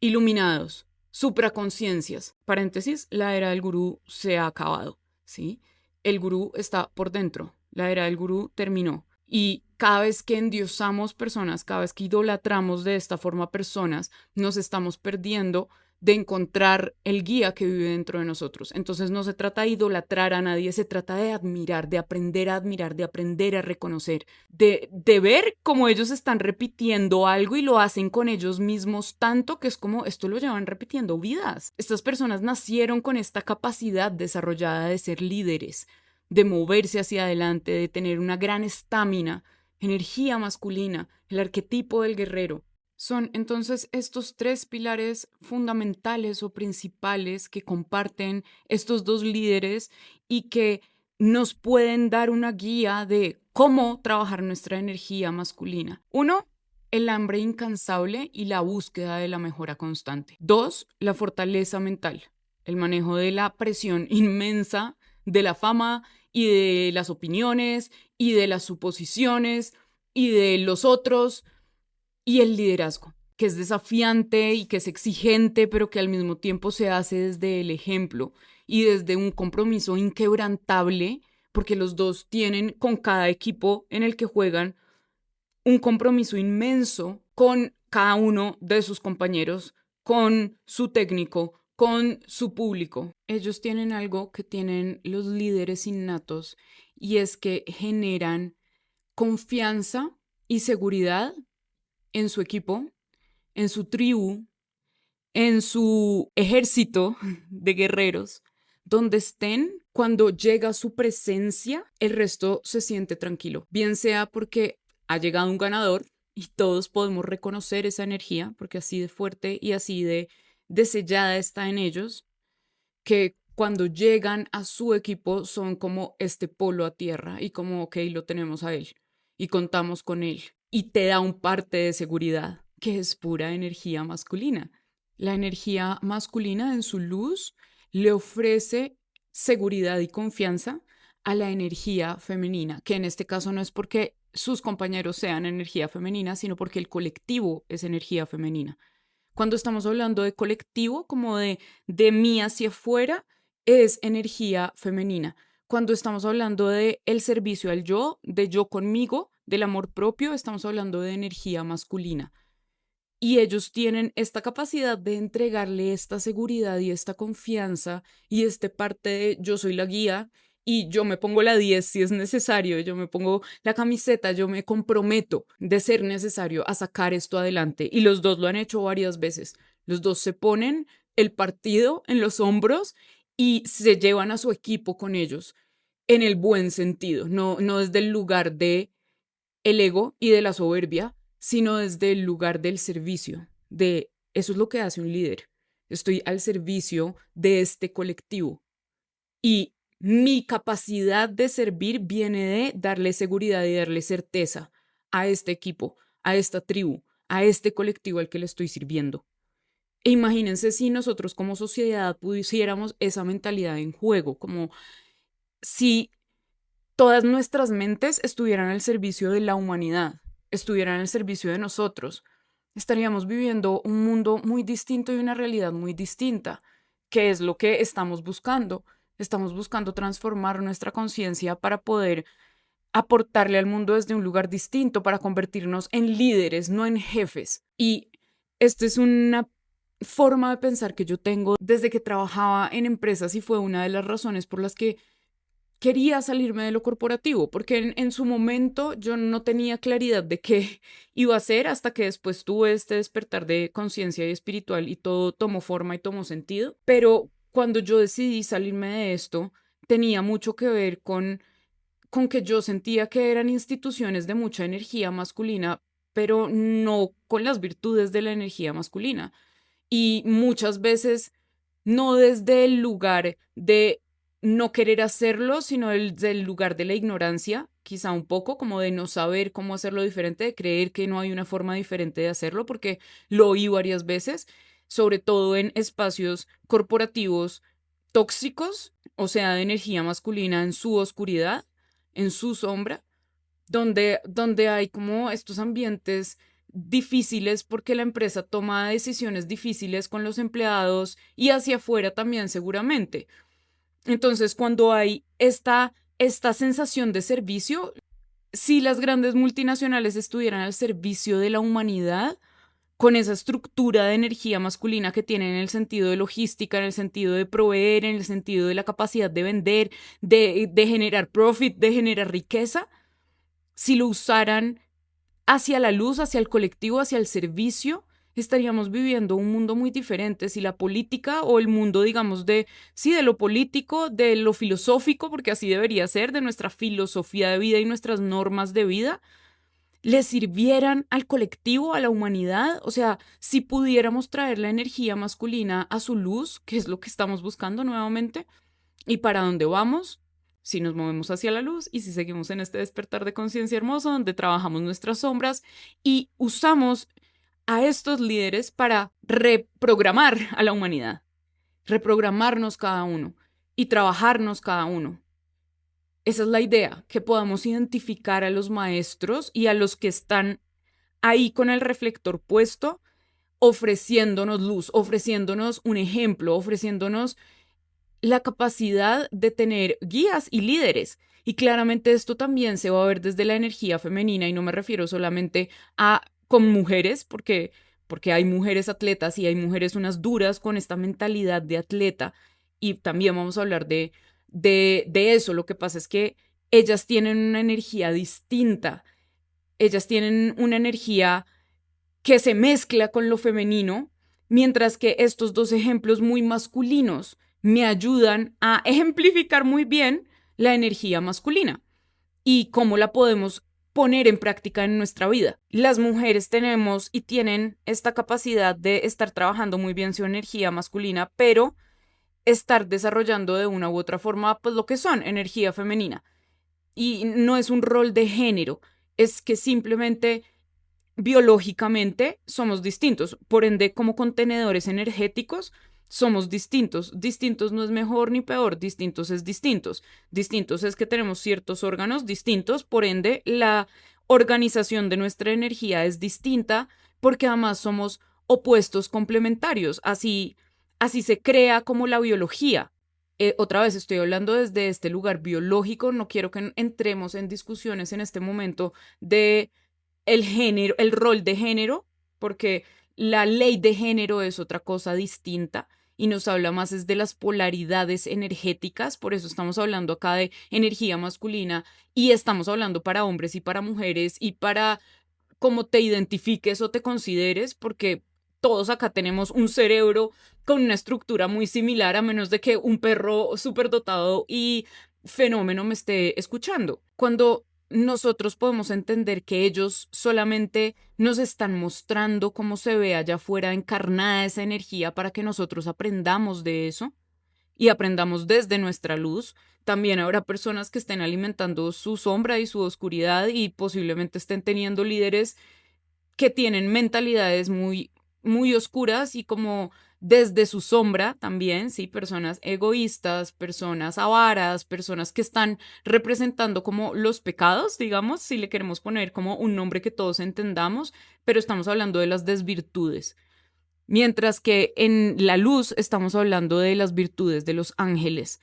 Iluminados, supraconciencias. Paréntesis, la era del gurú se ha acabado, ¿sí? El gurú está por dentro. La era del gurú terminó. Y cada vez que endiosamos personas, cada vez que idolatramos de esta forma personas, nos estamos perdiendo de encontrar el guía que vive dentro de nosotros. Entonces no se trata de idolatrar a nadie, se trata de admirar, de aprender a admirar, de aprender a reconocer, de ver cómo ellos están repitiendo algo y lo hacen con ellos mismos tanto que es como esto lo llevan repitiendo vidas. Estas personas nacieron con esta capacidad desarrollada de ser líderes, de moverse hacia adelante, de tener una gran estamina, energía masculina, el arquetipo del guerrero. Son entonces estos tres pilares fundamentales o principales que comparten estos dos líderes y que nos pueden dar una guía de cómo trabajar nuestra energía masculina. Uno, el hambre incansable y la búsqueda de la mejora constante. Dos, la fortaleza mental, el manejo de la presión inmensa de la fama y de las opiniones y de las suposiciones y de los otros, y el liderazgo, que es desafiante y que es exigente, pero que al mismo tiempo se hace desde el ejemplo y desde un compromiso inquebrantable, porque los dos tienen con cada equipo en el que juegan un compromiso inmenso con cada uno de sus compañeros, con su técnico, con su público. Ellos tienen algo que tienen los líderes innatos y es que generan confianza y seguridad en su equipo, en su tribu, en su ejército de guerreros, donde estén, cuando llega su presencia, el resto se siente tranquilo. Bien sea porque ha llegado un ganador y todos podemos reconocer esa energía, porque así de fuerte y así de sellada está en ellos, que cuando llegan a su equipo son como este polo a tierra y como, ok, lo tenemos a él y contamos con él. Y te da un parte de seguridad, que es pura energía masculina. La energía masculina en su luz le ofrece seguridad y confianza a la energía femenina, que en este caso no es porque sus compañeros sean energía femenina, sino porque el colectivo es energía femenina. Cuando estamos hablando de colectivo, como de mí hacia afuera, es energía femenina. Cuando estamos hablando de el servicio al yo, de yo conmigo, del amor propio, estamos hablando de energía masculina. Y ellos tienen esta capacidad de entregarle esta seguridad y esta confianza y este parte de yo soy la guía y yo me pongo la 10 si es necesario, yo me pongo la camiseta, yo me comprometo de ser necesario a sacar esto adelante. Y los dos lo han hecho varias veces. Los dos se ponen el partido en los hombros y se llevan a su equipo con ellos en el buen sentido, no desde el lugar de el ego y de la soberbia, sino desde el lugar del servicio, de eso es lo que hace un líder. Estoy al servicio de este colectivo y mi capacidad de servir viene de darle seguridad y darle certeza a este equipo, a esta tribu, a este colectivo al que le estoy sirviendo. E imagínense si nosotros como sociedad pusiéramos esa mentalidad en juego, como si todas nuestras mentes estuvieran al servicio de la humanidad, estuvieran al servicio de nosotros, estaríamos viviendo un mundo muy distinto y una realidad muy distinta, que es lo que estamos buscando. Estamos buscando transformar nuestra conciencia para poder aportarle al mundo desde un lugar distinto, para convertirnos en líderes, no en jefes. Y esta es una forma de pensar que yo tengo desde que trabajaba en empresas y fue una de las razones por las que quería salirme de lo corporativo, porque en su momento yo no tenía claridad de qué iba a hacer hasta que después tuve este despertar de conciencia y espiritual y todo tomó forma y tomó sentido. Pero cuando yo decidí salirme de esto, tenía mucho que ver con que yo sentía que eran instituciones de mucha energía masculina, pero no con las virtudes de la energía masculina. Y muchas veces no desde el lugar de no querer hacerlo, sino desde el lugar de la ignorancia, quizá un poco como de no saber cómo hacerlo diferente, de creer que no hay una forma diferente de hacerlo, porque lo oí varias veces, sobre todo en espacios corporativos tóxicos, o sea, de energía masculina en su oscuridad, en su sombra, donde hay como estos ambientes difíciles porque la empresa toma decisiones difíciles con los empleados y hacia afuera también seguramente. Entonces, cuando hay esta sensación de servicio, si las grandes multinacionales estuvieran al servicio de la humanidad, con esa estructura de energía masculina que tienen en el sentido de logística, en el sentido de proveer, en el sentido de la capacidad de vender, de generar profit, de generar riqueza, si lo usaran hacia la luz, hacia el colectivo, hacia el servicio, estaríamos viviendo un mundo muy diferente. Si la política o el mundo, digamos, sí, de lo político, de lo filosófico, porque así debería ser, de nuestra filosofía de vida y nuestras normas de vida, le sirvieran al colectivo, a la humanidad, o sea, si pudiéramos traer la energía masculina a su luz, que es lo que estamos buscando nuevamente, y para dónde vamos, si nos movemos hacia la luz y si seguimos en este despertar de conciencia hermoso donde trabajamos nuestras sombras y usamos a estos líderes para reprogramar a la humanidad, reprogramarnos cada uno y trabajarnos cada uno. Esa es la idea, que podamos identificar a los maestros y a los que están ahí con el reflector puesto, ofreciéndonos luz, ofreciéndonos un ejemplo, ofreciéndonos la capacidad de tener guías y líderes. Y claramente esto también se va a ver desde la energía femenina y no me refiero solamente a con mujeres, porque hay mujeres atletas y hay mujeres unas duras con esta mentalidad de atleta y también vamos a hablar de eso. Lo que pasa es que ellas tienen una energía distinta, ellas tienen una energía que se mezcla con lo femenino, mientras que estos dos ejemplos muy masculinos me ayudan a ejemplificar muy bien la energía masculina y cómo la podemos poner en práctica en nuestra vida. Las mujeres tenemos y tienen esta capacidad de estar trabajando muy bien su energía masculina, pero estar desarrollando de una u otra forma, pues lo que son energía femenina. Y no es un rol de género, es que simplemente biológicamente somos distintos, por ende como contenedores energéticos somos distintos. Distintos no es mejor ni peor, distintos es distintos. Distintos es que tenemos ciertos órganos distintos, por ende la organización de nuestra energía es distinta porque además somos opuestos complementarios. Así se crea como la biología. Otra vez estoy hablando desde este lugar biológico, no quiero que entremos en discusiones en este momento de el género, el rol de género, porque la ley de género es otra cosa distinta y nos habla más es de las polaridades energéticas, por eso estamos hablando acá de energía masculina y estamos hablando para hombres y para mujeres y para cómo te identifiques o te consideres, porque todos acá tenemos un cerebro con una estructura muy similar, a menos de que un perro superdotado y fenómeno me esté escuchando. Cuando nosotros podemos entender que ellos solamente nos están mostrando cómo se ve allá afuera encarnada esa energía para que nosotros aprendamos de eso y aprendamos desde nuestra luz. También habrá personas que estén alimentando su sombra y su oscuridad y posiblemente estén teniendo líderes que tienen mentalidades muy, muy oscuras y como desde su sombra también, ¿sí? Personas egoístas, personas avaras, personas que están representando como los pecados, digamos, si le queremos poner como un nombre que todos entendamos, pero estamos hablando de las desvirtudes. Mientras que en la luz estamos hablando de las virtudes de los ángeles.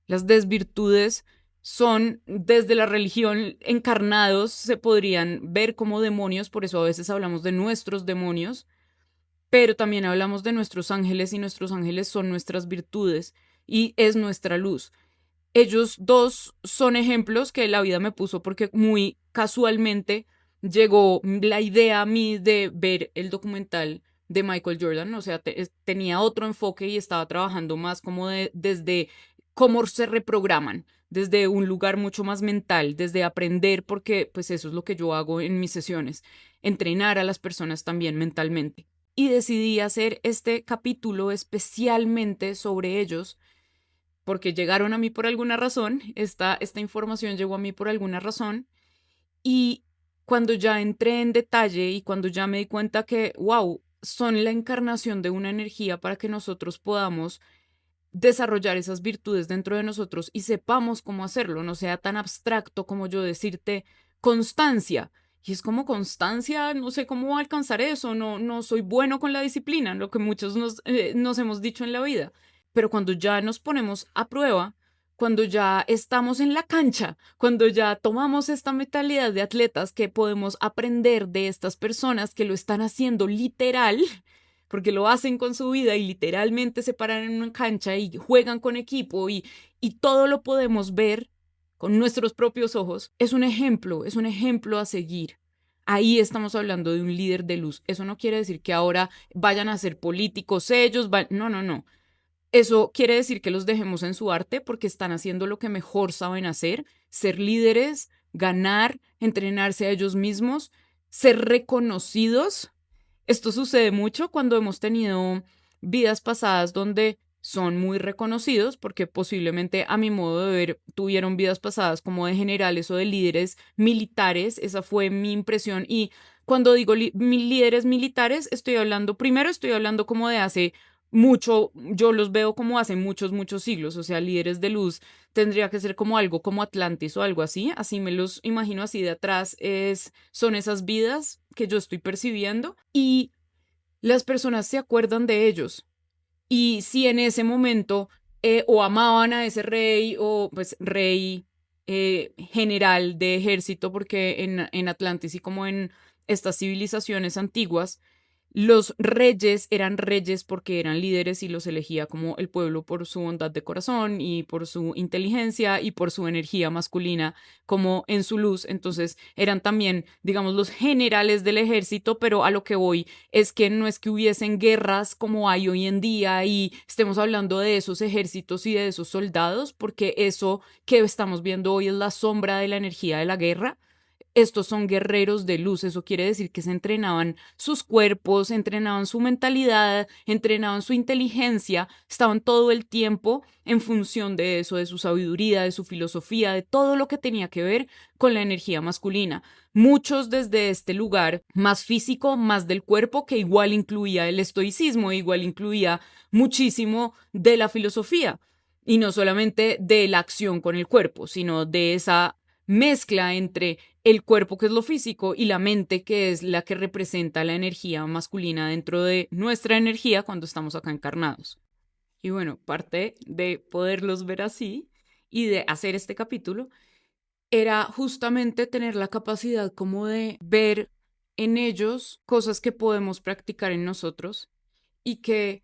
Las desvirtudes son, desde la religión, encarnados, se podrían ver como demonios, por eso a veces hablamos de nuestros demonios, pero también hablamos de nuestros ángeles y nuestros ángeles son nuestras virtudes y es nuestra luz. Ellos dos son ejemplos que la vida me puso porque muy casualmente llegó la idea a mí de ver el documental de Michael Jordan, o sea, tenía otro enfoque y estaba trabajando más como desde cómo se reprograman, desde un lugar mucho más mental, desde aprender, porque pues eso es lo que yo hago en mis sesiones, entrenar a las personas también mentalmente. Y decidí hacer este capítulo especialmente sobre ellos porque llegaron a mí por alguna razón, esta información llegó a mí por alguna razón, y cuando ya entré en detalle y cuando ya me di cuenta que, wow, son la encarnación de una energía para que nosotros podamos desarrollar esas virtudes dentro de nosotros y sepamos cómo hacerlo, no sea tan abstracto como yo decirte constancia. Y es como constancia, no sé cómo alcanzar eso, no soy bueno con la disciplina, lo que muchos nos hemos dicho en la vida. Pero cuando ya nos ponemos a prueba, cuando ya estamos en la cancha, cuando ya tomamos esta mentalidad de atletas que podemos aprender de estas personas que lo están haciendo literal, porque lo hacen con su vida y literalmente se paran en una cancha y juegan con equipo y todo lo podemos ver con nuestros propios ojos, es un ejemplo a seguir. Ahí estamos hablando de un líder de luz. Eso no quiere decir que ahora vayan a ser políticos ellos, no. Eso quiere decir que los dejemos en su arte porque están haciendo lo que mejor saben hacer, ser líderes, ganar, entrenarse a ellos mismos, ser reconocidos. Esto sucede mucho cuando hemos tenido vidas pasadas donde son muy reconocidos porque posiblemente a mi modo de ver tuvieron vidas pasadas como de generales o de líderes militares. Esa fue mi impresión. Y cuando digo líderes militares, estoy hablando como de hace mucho, yo los veo como hace muchos siglos, o sea, líderes de luz tendría que ser como algo como Atlantis o algo así, así me los imagino así de atrás, son esas vidas que yo estoy percibiendo y las personas se acuerdan de ellos. Y si en ese momento o amaban a ese rey o pues rey general de ejército, porque en Atlantis y como en estas civilizaciones antiguas, los reyes eran reyes porque eran líderes y los elegía como el pueblo por su bondad de corazón y por su inteligencia y por su energía masculina como en su luz. Entonces eran también, digamos, los generales del ejército, pero a lo que voy es que no es que hubiesen guerras como hay hoy en día y estemos hablando de esos ejércitos y de esos soldados, porque eso que estamos viendo hoy es la sombra de la energía de la guerra. Estos son guerreros de luz, eso quiere decir que se entrenaban sus cuerpos, entrenaban su mentalidad, entrenaban su inteligencia, estaban todo el tiempo en función de eso, de su sabiduría, de su filosofía, de todo lo que tenía que ver con la energía masculina. Muchos desde este lugar más físico, más del cuerpo, que igual incluía el estoicismo, igual incluía muchísimo de la filosofía. Y no solamente de la acción con el cuerpo, sino de esa mezcla entre el cuerpo, que es lo físico, y la mente, que es la que representa la energía masculina dentro de nuestra energía cuando estamos acá encarnados. Y bueno, parte de poderlos ver así y de hacer este capítulo era justamente tener la capacidad como de ver en ellos cosas que podemos practicar en nosotros y que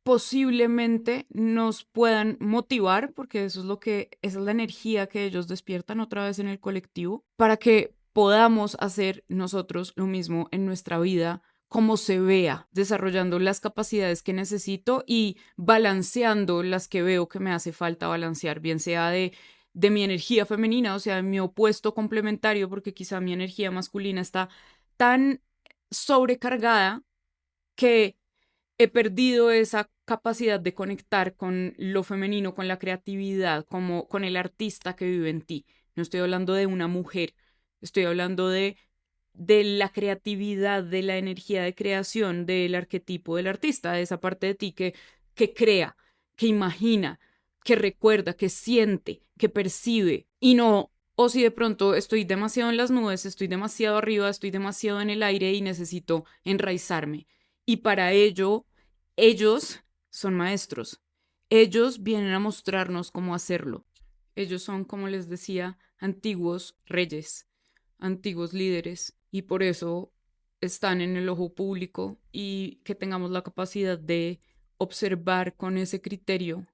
posiblemente nos puedan motivar, porque eso es lo que, esa es la energía que ellos despiertan otra vez en el colectivo, para que podamos hacer nosotros lo mismo en nuestra vida, como se vea, desarrollando las capacidades que necesito y balanceando las que veo que me hace falta balancear, bien sea de mi energía femenina, o sea, de mi opuesto complementario, porque quizá mi energía masculina está tan sobrecargada que he perdido esa capacidad de conectar con lo femenino, con la creatividad, como con el artista que vive en ti. No estoy hablando de una mujer, estoy hablando de de la creatividad, de la energía de creación, del arquetipo del artista, de esa parte de ti que crea, que imagina, que recuerda, que siente, que percibe y no, o si de pronto estoy demasiado en las nubes, estoy demasiado arriba, estoy demasiado en el aire y necesito enraizarme. Y para ello, ellos son maestros. Ellos vienen a mostrarnos cómo hacerlo. Ellos son, como les decía, antiguos reyes, antiguos líderes, y por eso están en el ojo público y que tengamos la capacidad de observar con ese criterio,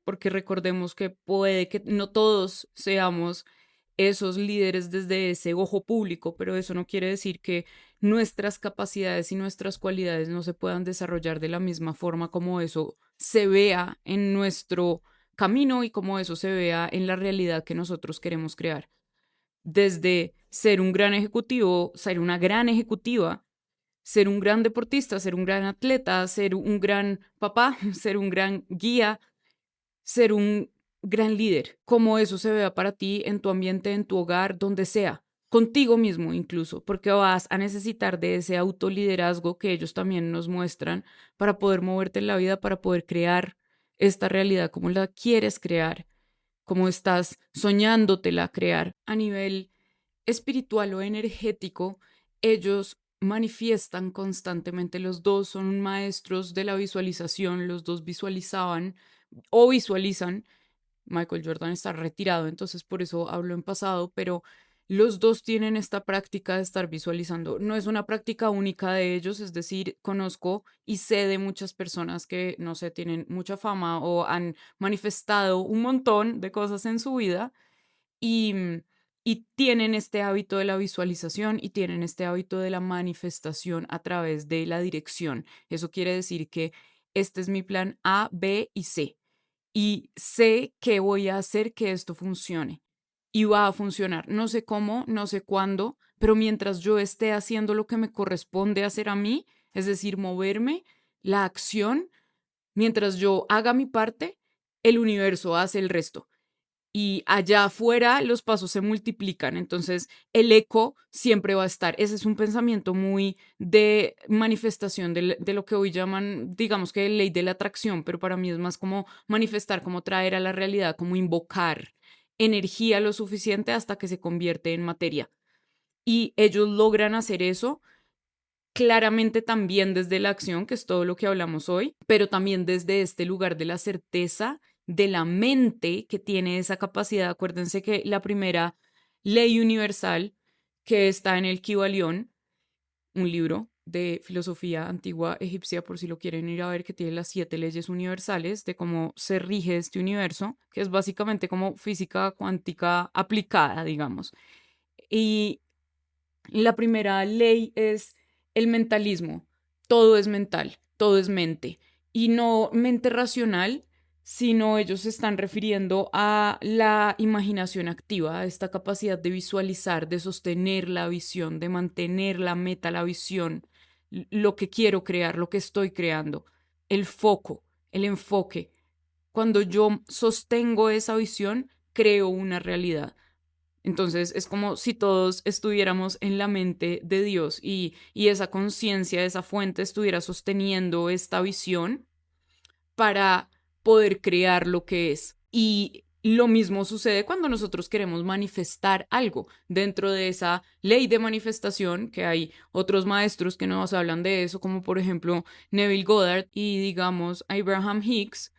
porque recordemos que puede que no todos seamos esos líderes desde ese ojo público, pero eso no quiere decir que nuestras capacidades y nuestras cualidades no se puedan desarrollar de la misma forma como eso se vea en nuestro camino y como eso se vea en la realidad que nosotros queremos crear. Desde ser un gran ejecutivo, ser una gran ejecutiva, ser un gran deportista, ser un gran atleta, ser un gran papá, ser un gran guía, ser un gran líder, como eso se vea para ti en tu ambiente, en tu hogar, donde sea, contigo mismo incluso, porque vas a necesitar de ese autoliderazgo que ellos también nos muestran para poder moverte en la vida, para poder crear esta realidad como la quieres crear, como estás soñándotela crear a nivel espiritual o energético. Ellos manifiestan constantemente, los dos son maestros de la visualización, los dos visualizaban o visualizan. Michael Jordan está retirado, entonces por eso hablo en pasado, pero los dos tienen esta práctica de estar visualizando. No es una práctica única de ellos, es decir, conozco y sé de muchas personas que, no sé, tienen mucha fama o han manifestado un montón de cosas en su vida y, y tienen este hábito de la visualización y tienen este hábito de la manifestación a través de la dirección. Eso quiere decir que este es mi plan A, B y C y sé que voy a hacer que esto funcione y va a funcionar. No sé cómo, no sé cuándo, pero mientras yo esté haciendo lo que me corresponde hacer a mí, es decir, moverme, la acción, mientras yo haga mi parte, el universo hace el resto y allá afuera los pasos se multiplican, entonces el eco siempre va a estar. Ese es un pensamiento muy de manifestación de lo que hoy llaman, digamos que ley de la atracción, pero para mí es más como manifestar, como traer a la realidad, como invocar energía lo suficiente hasta que se convierte en materia. Y ellos logran hacer eso claramente también desde la acción, que es todo lo que hablamos hoy, pero también desde este lugar de la certeza de la mente que tiene esa capacidad. Acuérdense que la primera ley universal que está en el Kybalión, un libro de filosofía antigua egipcia, por si lo quieren ir a ver, que tiene las 7 leyes universales de cómo se rige este universo, que es básicamente como física cuántica aplicada, digamos. Y la primera ley es el mentalismo. Todo es mental, todo es mente. Y no mente racional, sino ellos se están refiriendo a la imaginación activa, a esta capacidad de visualizar, de sostener la visión, de mantener la meta, la visión, lo que quiero crear, lo que estoy creando, el foco, el enfoque. Cuando yo sostengo esa visión, creo una realidad. Entonces es como si todos estuviéramos en la mente de Dios y esa conciencia, esa fuente estuviera sosteniendo esta visión para poder crear lo que es. Y lo mismo sucede cuando nosotros queremos manifestar algo dentro de esa ley de manifestación, que hay otros maestros que nos hablan de eso, como por ejemplo Neville Goddard y digamos Abraham Hicks,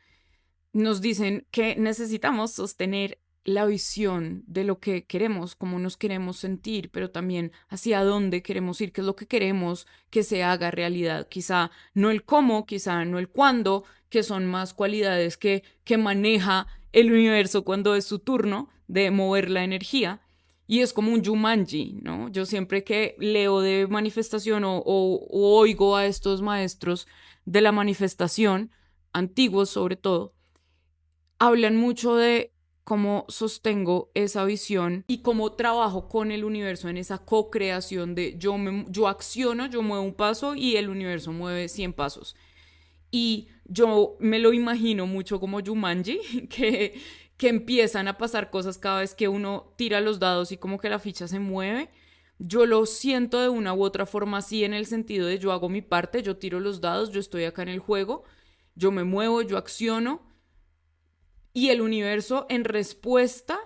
nos dicen que necesitamos sostener la visión de lo que queremos, cómo nos queremos sentir, pero también hacia dónde queremos ir, qué es lo que queremos que se haga realidad. Quizá no el cómo, quizá no el cuándo, que son más cualidades que maneja el universo cuando es su turno de mover la energía. Y es como un Jumanji, ¿no? Yo siempre que leo de manifestación o oigo a estos maestros de la manifestación, antiguos sobre todo, hablan mucho de cómo sostengo esa visión y cómo trabajo con el universo en esa co-creación de yo acciono, yo muevo un paso y el universo mueve 100 pasos. Y yo me lo imagino mucho como Jumanji, que empiezan a pasar cosas cada vez que uno tira los dados y como que la ficha se mueve, yo lo siento de una u otra forma así en el sentido de yo hago mi parte, yo tiro los dados, yo estoy acá en el juego, yo me muevo, yo acciono y el universo en respuesta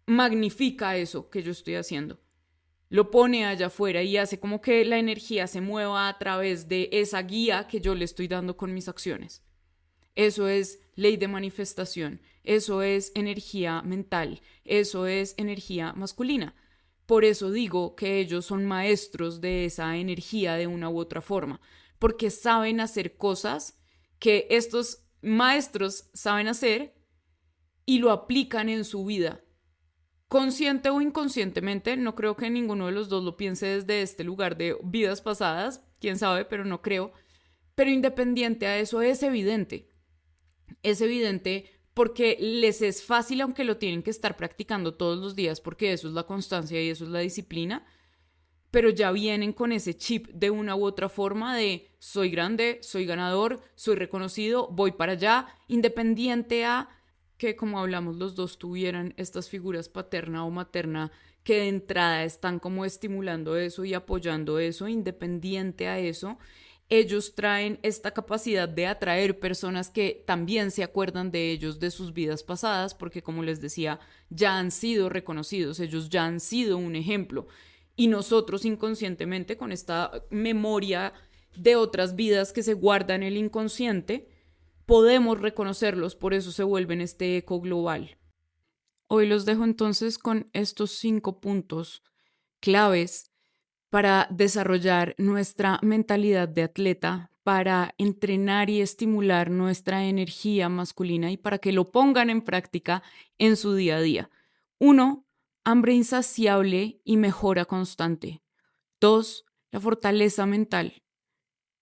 magnifica eso que yo estoy haciendo. Lo pone allá afuera y hace como que la energía se mueva a través de esa guía que yo le estoy dando con mis acciones. Eso es ley de manifestación, eso es energía mental, eso es energía masculina. Por eso digo que ellos son maestros de esa energía de una u otra forma, porque saben hacer cosas que estos maestros saben hacer y lo aplican en su vida. Consciente o inconscientemente, no creo que ninguno de los dos lo piense desde este lugar de vidas pasadas, quién sabe, pero no creo. Pero independiente a eso, es evidente. Es evidente porque les es fácil, aunque lo tienen que estar practicando todos los días, porque eso es la constancia y eso es la disciplina, pero ya vienen con ese chip de una u otra forma de soy grande, soy ganador, soy reconocido, voy para allá, independiente a que, como hablamos, los dos tuvieran estas figuras paterna o materna que de entrada están como estimulando eso y apoyando eso, independiente a eso, ellos traen esta capacidad de atraer personas que también se acuerdan de ellos de sus vidas pasadas, porque como les decía, ya han sido reconocidos, ellos ya han sido un ejemplo. Y nosotros inconscientemente, con esta memoria de otras vidas que se guarda en el inconsciente, podemos reconocerlos, por eso se vuelven este eco global. Hoy los dejo entonces con estos 5 puntos claves para desarrollar nuestra mentalidad de atleta, para entrenar y estimular nuestra energía masculina y para que lo pongan en práctica en su día a día. 1. Hambre insaciable y mejora constante. 2. La fortaleza mental.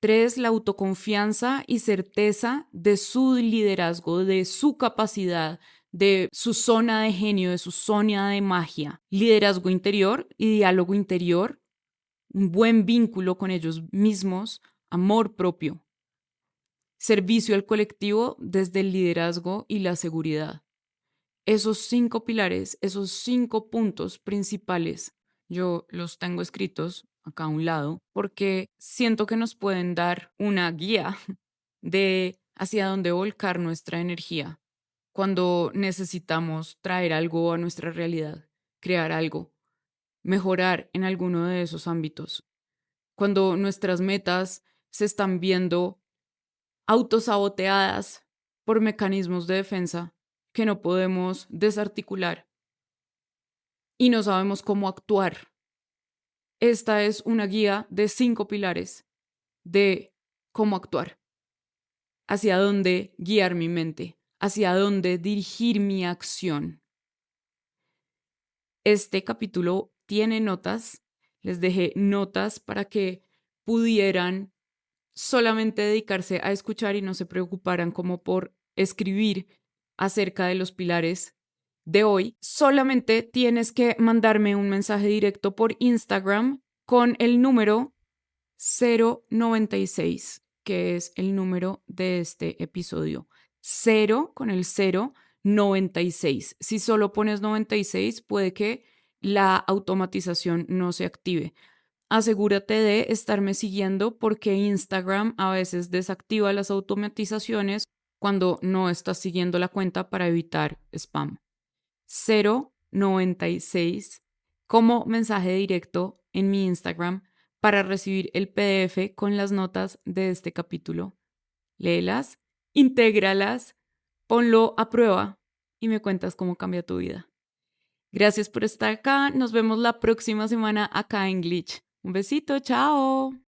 3. La autoconfianza y certeza de su liderazgo, de su capacidad, de su zona de genio, de su zona de magia. Liderazgo interior y diálogo interior, un buen vínculo con ellos mismos, amor propio, servicio al colectivo desde el liderazgo y la seguridad. Esos 5 pilares, esos 5 puntos principales, yo los tengo escritos acá a un lado porque siento que nos pueden dar una guía de hacia dónde volcar nuestra energía cuando necesitamos traer algo a nuestra realidad, crear algo, mejorar en alguno de esos ámbitos. Cuando nuestras metas se están viendo autosaboteadas por mecanismos de defensa que no podemos desarticular y no sabemos cómo actuar. Esta es una guía de 5 pilares de cómo actuar, hacia dónde guiar mi mente, hacia dónde dirigir mi acción. Este capítulo tiene notas, les dejé notas para que pudieran solamente dedicarse a escuchar y no se preocuparan como por escribir acerca de los pilares de hoy. Solamente tienes que mandarme un mensaje directo por Instagram con el número 096, que es el número de este episodio. 0 con el 096. Si solo pones 96, puede que la automatización no se active. Asegúrate de estarme siguiendo porque Instagram a veces desactiva las automatizaciones cuando no estás siguiendo la cuenta para evitar spam. 096 como mensaje directo en mi Instagram para recibir el PDF con las notas de este capítulo. Léelas, intégralas, ponlo a prueba y me cuentas cómo cambia tu vida. Gracias por estar acá. Nos vemos la próxima semana acá en Glitch. Un besito, chao.